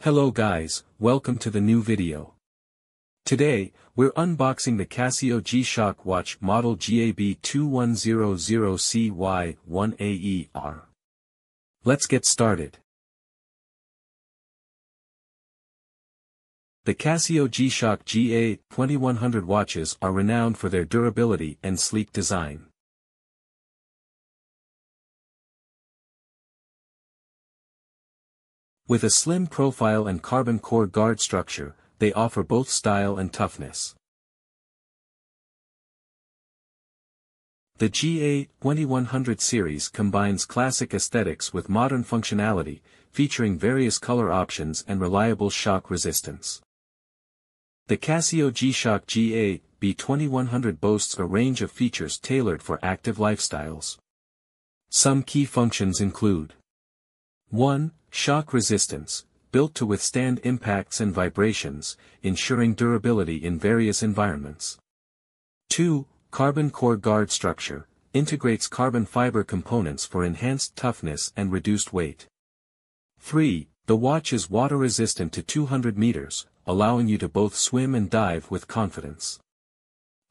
Hello guys, welcome to the new video. Today, we're unboxing the Casio G-Shock watch model GA-B2100-1A1ER. Let's get started. The Casio G-Shock GA-2100 watches are renowned for their durability and sleek design. With a slim profile and carbon core guard structure, they offer both style and toughness. The GA-2100 series combines classic aesthetics with modern functionality, featuring various color options and reliable shock resistance. The Casio G-Shock GA-B2100 boasts a range of features tailored for active lifestyles. Some key functions include 1. Shock resistance, built to withstand impacts and vibrations, ensuring durability in various environments. 2. Carbon core guard structure, integrates carbon fiber components for enhanced toughness and reduced weight. 3. The watch is water resistant to 200 meters, allowing you to both swim and dive with confidence.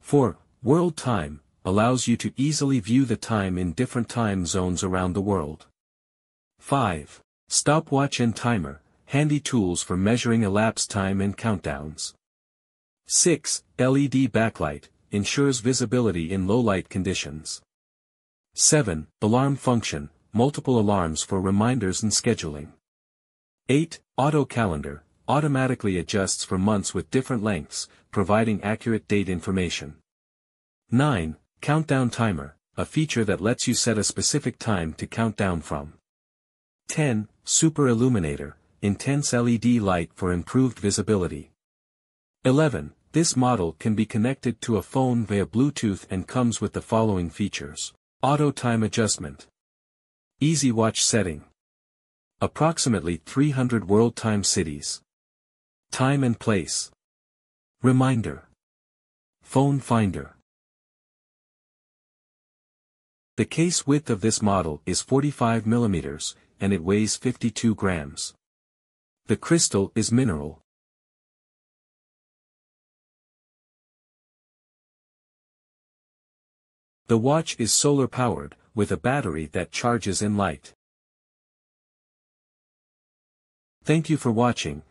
4. World time, allows you to easily view the time in different time zones around the world. 5. Stopwatch and timer, handy tools for measuring elapsed time and countdowns. 6. LED backlight, ensures visibility in low light conditions. 7. Alarm function, multiple alarms for reminders and scheduling. 8. Auto calendar, automatically adjusts for months with different lengths, providing accurate date information. 9. Countdown timer, a feature that lets you set a specific time to count down from. 10. Super illuminator, intense LED light for improved visibility. 11. This model can be connected to a phone via Bluetooth and comes with the following features. Auto time adjustment. Easy watch setting. Approximately 300 world time cities. Time and place. Reminder. Phone finder. The case width of this model is 45 mm, and it weighs 52 grams. The crystal is mineral. The watch is solar-powered, with a battery that charges in light. Thank you for watching.